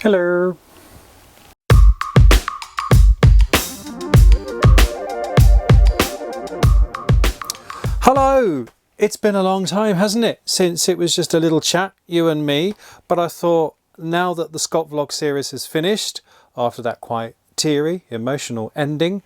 Hello. Hello. It's been a long time, hasn't it, since it was just a little chat, you and me, but I thought now that the Scott vlog series is finished, after that quite teary, emotional ending,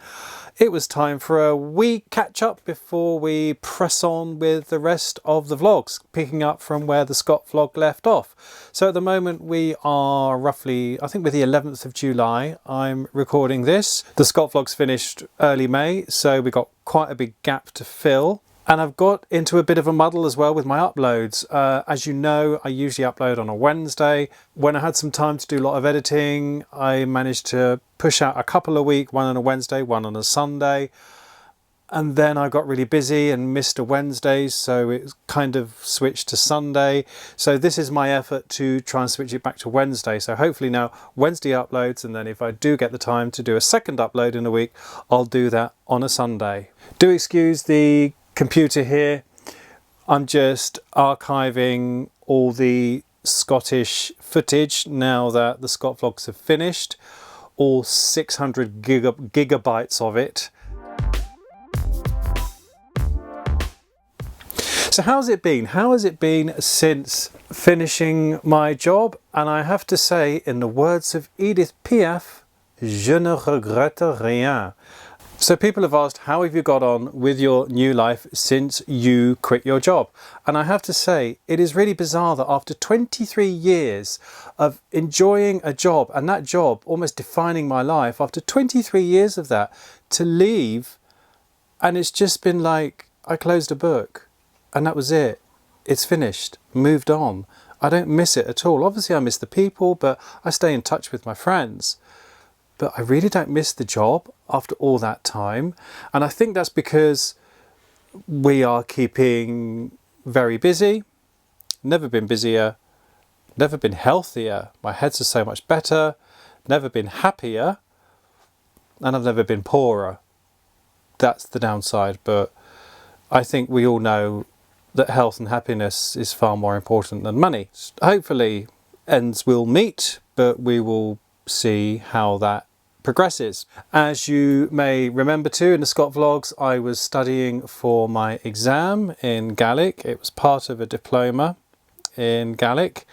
it was time for a wee catch up before we press on with the rest of the vlogs, picking up from where the Scott vlog left off. So at the moment we are roughly, I think with the 11th of July, I'm recording this. The Scott vlog's finished early May, so we got quite a big gap to fill. And I've got into a bit of a muddle as well with my uploads. As you know, I usually upload on a Wednesday. When I had some time to do a lot of editing, I managed to push out a couple a week, one on a Wednesday, one on a Sunday. And then I got really busy and missed a Wednesday, so it kind of switched to Sunday. So this is my effort to try and switch it back to Wednesday. So hopefully now Wednesday uploads, and then if I do get the time to do a second upload in a week, I'll do that on a Sunday. Do excuse the computer here. I'm just archiving all the Scottish footage now that the Scott vlogs have finished, all 600 gigabytes of it. So how's it been? How has it been since finishing my job? And I have to say, in the words of Edith Piaf, je ne regrette rien. So people have asked, how have you got on with your new life since you quit your job? And I have to say, it is really bizarre that after 23 years of enjoying a job, and that job almost defining my life, after 23 years of that, to leave, and it's just been like, I closed a book, and that was it. It's finished, moved on. I don't miss it at all. Obviously I miss the people, but I stay in touch with my friends. But I really don't miss the job after all that time. And I think that's because we are keeping very busy. Never been busier, never been healthier. My heads are so much better, never been happier, and I've never been poorer. That's the downside, but I think we all know that health and happiness is far more important than money. Hopefully ends will meet, but we will see how that progresses. As you may remember too, in the Scott vlogs, I was studying for my exam in Gaelic. It was part of a diploma in Gaelic,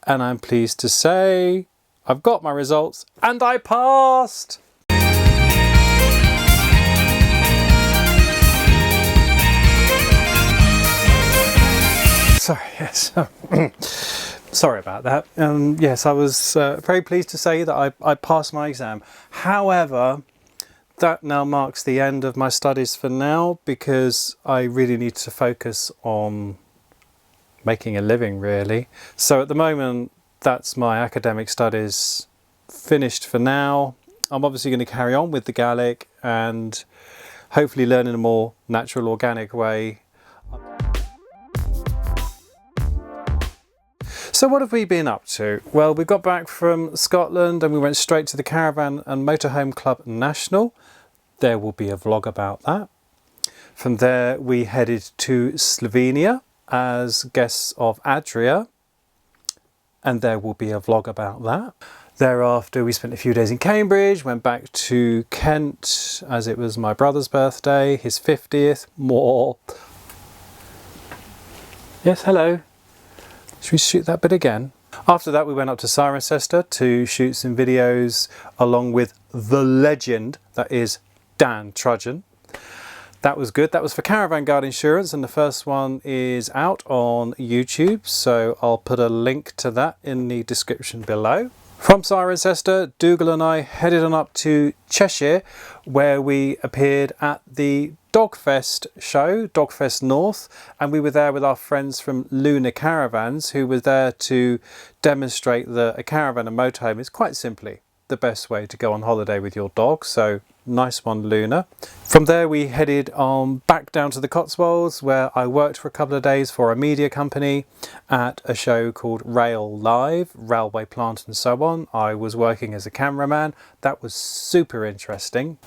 and I'm pleased to say I've got my results and I passed! Sorry, yes. Sorry about that. Yes, I was very pleased to say that I passed my exam. However, that now marks the end of my studies for now, because I really need to focus on making a living, really. So at the moment, that's my academic studies finished for now. I'm obviously going to carry on with the Gaelic and hopefully learn in a more natural, organic way. So what have we been up to? Well, we got back from Scotland and we went straight to the Caravan and Motorhome Club National. There will be a vlog about that. From there we headed to Slovenia as guests of Adria, and there will be a vlog about that. Thereafter we spent a few days in Cambridge, went back to Kent as it was my brother's birthday, his 50th, more. Yes, hello. Should we shoot that bit again? After that we went up to Cirencester to shoot some videos along with the legend that is Dan Trudgeon. That was good. That was for Caravan Guard Insurance, and the first one is out on YouTube, so I'll put a link to that in the description below. From Cirencester, Dougal and I headed on up to Cheshire, where we appeared at the Dogfest show, Dogfest North, and we were there with our friends from Luna Caravans, who were there to demonstrate that a caravan and motorhome is quite simply the best way to go on holiday with your dog. So nice one, Luna. From there we headed on back down to the Cotswolds, where I worked for a couple of days for a media company at a show called Rail Live, Railway Plant and so on. I was working as a cameraman. That was super interesting.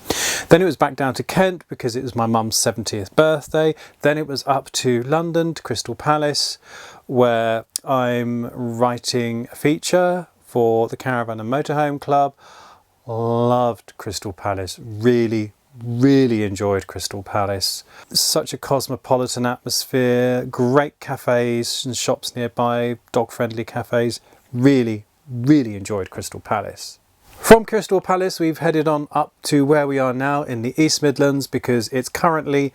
Then it was back down to Kent because it was my mum's 70th birthday. Then it was up to London, to Crystal Palace, where I'm writing a feature for the Caravan and Motorhome Club. Loved Crystal Palace, really enjoyed Crystal Palace. Such a cosmopolitan atmosphere, great cafes and shops nearby, dog-friendly cafes. Really enjoyed Crystal Palace. From Crystal Palace we've headed on up to where we are now in the East Midlands, because it's currently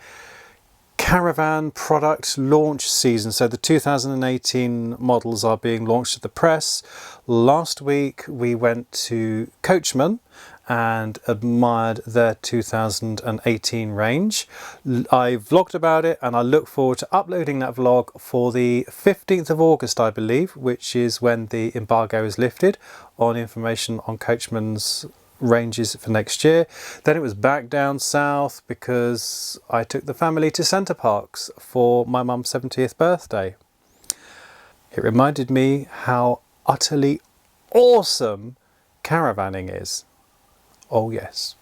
caravan product launch season. So the 2018 models are being launched at the press. Last week we went to Coachman and admired their 2018 range. I vlogged about it and I look forward to uploading that vlog for the 15th of August, I believe, which is when the embargo is lifted on information on Coachman's ranges for next year. Then it was back down south because I took the family to Center Parcs for my mum's 70th birthday. It reminded me how utterly awesome caravanning is. Oh yes.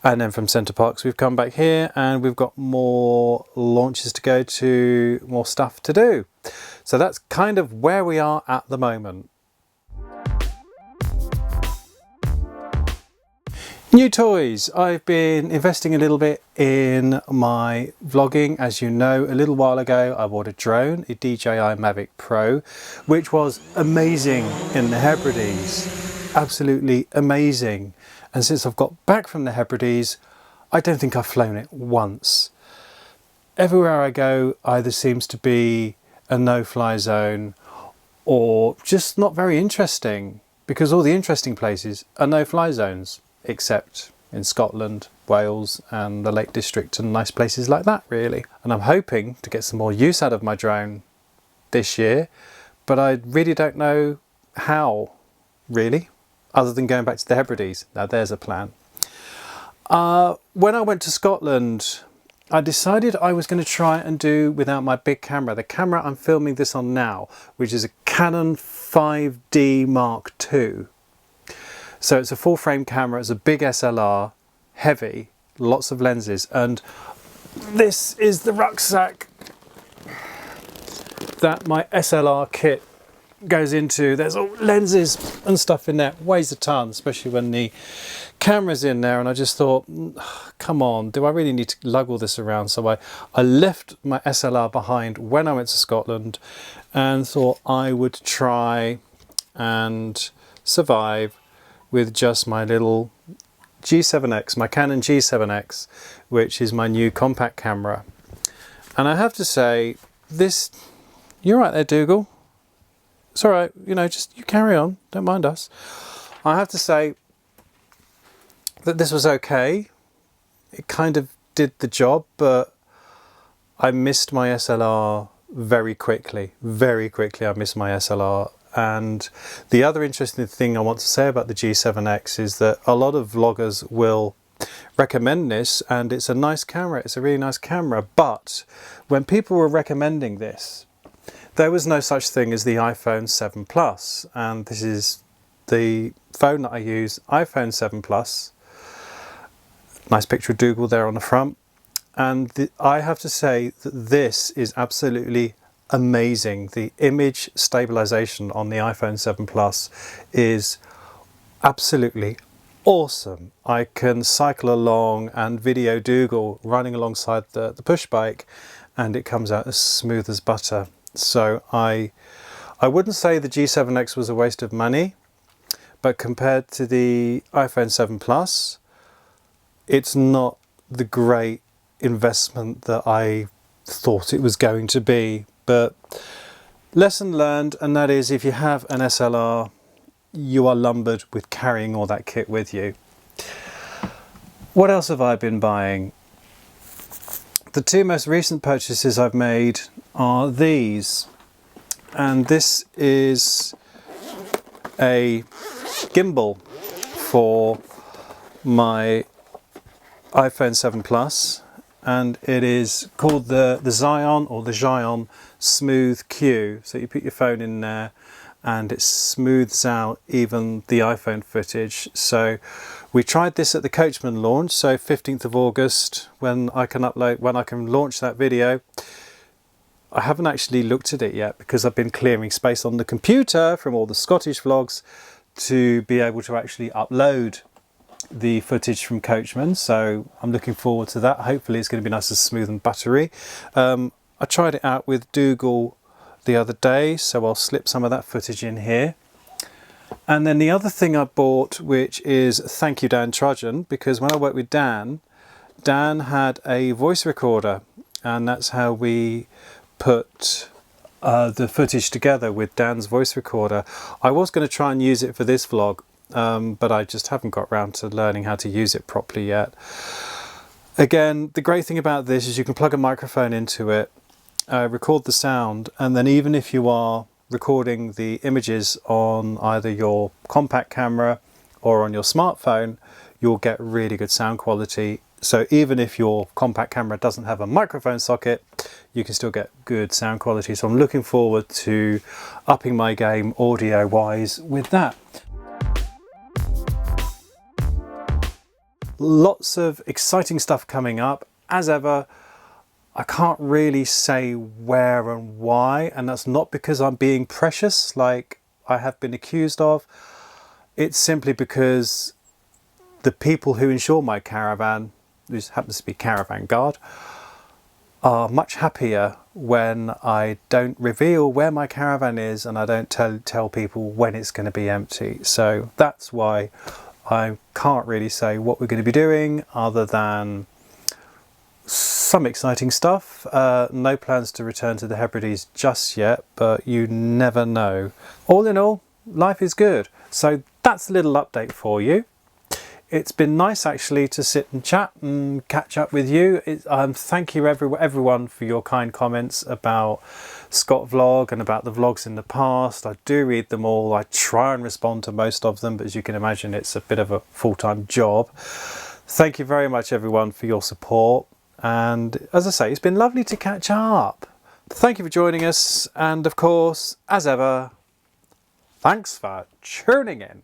And then from Center Parcs we've come back here and we've got more launches to go to, more stuff to do. So that's kind of where we are at the moment. New toys. I've been investing a little bit in my vlogging. As you know, a little while ago I bought a drone, a DJI Mavic Pro, which was amazing in the Hebrides. Absolutely amazing. And since I've got back from the Hebrides, I don't think I've flown it once. Everywhere I go either seems to be a no-fly zone or just not very interesting, because all the interesting places are no-fly zones, except in Scotland, Wales and the Lake District and nice places like that really. And I'm hoping to get some more use out of my drone this year, but I really don't know how, really, other than going back to the Hebrides. Now there's a plan. When I went to Scotland, I decided I was going to try and do without my big camera. The camera I'm filming this on now, which is a Canon 5D Mark II. So it's a full frame camera, it's a big SLR, heavy, lots of lenses, and this is the rucksack that my SLR kit goes into. There's all lenses and stuff in there, weighs a ton, especially when the camera's in there, and I just thought, come on, do I really need to lug all this around? So I left my SLR behind when I went to Scotland and thought I would try and survive with just my little G7X, my Canon G7X, which is my new compact camera. And I have to say, this, you're right there, Dougal. It's all right, you know, just you carry on, don't mind us. I have to say that this was okay. It kind of did the job, but I missed my SLR very quickly. Very quickly I missed my SLR. And the other interesting thing I want to say about the G7X is that a lot of vloggers will recommend this, and it's a nice camera, it's a really nice camera, but when people were recommending this, there was no such thing as the iPhone 7 Plus, and this is the phone that I use, iPhone 7 Plus. Nice picture of Dougal there on the front, and I have to say that this is absolutely amazing. The image stabilization on the iPhone 7 Plus is absolutely awesome. I can cycle along and video Dougal running alongside the push bike, and it comes out as smooth as butter. So I wouldn't say the G7X was a waste of money, but compared to the iPhone 7 Plus, it's not the great investment that I thought it was going to be. But lesson learned, and that is, if you have an SLR, you are lumbered with carrying all that kit with you. What else have I been buying? The two most recent purchases I've made are these, and this is a gimbal for my iPhone 7 Plus, and it is called the Zhiyun Smooth Q. So you put your phone in there and it smooths out even the iPhone footage. So we tried this at the Coachman launch, so 15th of August, when I can launch that video. I haven't actually looked at it yet because I've been clearing space on the computer from all the Scottish vlogs to be able to actually upload the footage from Coachman, so I'm looking forward to that. Hopefully it's going to be nice and smooth and buttery. I tried it out with Dougal the other day, so I'll slip some of that footage in here. And then the other thing I bought, which is thank you Dan Trudgeon, because when I worked with Dan had a voice recorder, and that's how we put the footage together with Dan's voice recorder. I was going to try and use it for this vlog, but I just haven't got around to learning how to use it properly yet. Again, the great thing about this is you can plug a microphone into it, record the sound, and then even if you are recording the images on either your compact camera or on your smartphone, you'll get really good sound quality. So even if your compact camera doesn't have a microphone socket, you can still get good sound quality. So I'm looking forward to upping my game audio wise with that. Lots of exciting stuff coming up. As ever, I can't really say where and why, and that's not because I'm being precious like I have been accused of. It's simply because the people who insure my caravan, which happens to be Caravan Guard, are much happier when I don't reveal where my caravan is and I don't tell people when it's going to be empty. So that's why I can't really say what we're going to be doing other than some exciting stuff. No plans to return to the Hebrides just yet, but you never know. All in all, life is good. So that's a little update for you. It's been nice actually to sit and chat and catch up with you. Thank you everyone for your kind comments about Scott Vlog and about the vlogs in the past. I do read them all. I try and respond to most of them, but as you can imagine, it's a bit of a full-time job. Thank you very much everyone for your support. And as I say, it's been lovely to catch up. Thank you for joining us. And of course, as ever, thanks for tuning in.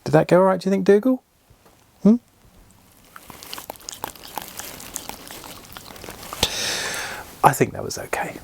Did that go all right, do you think, Dougal? I think that was okay.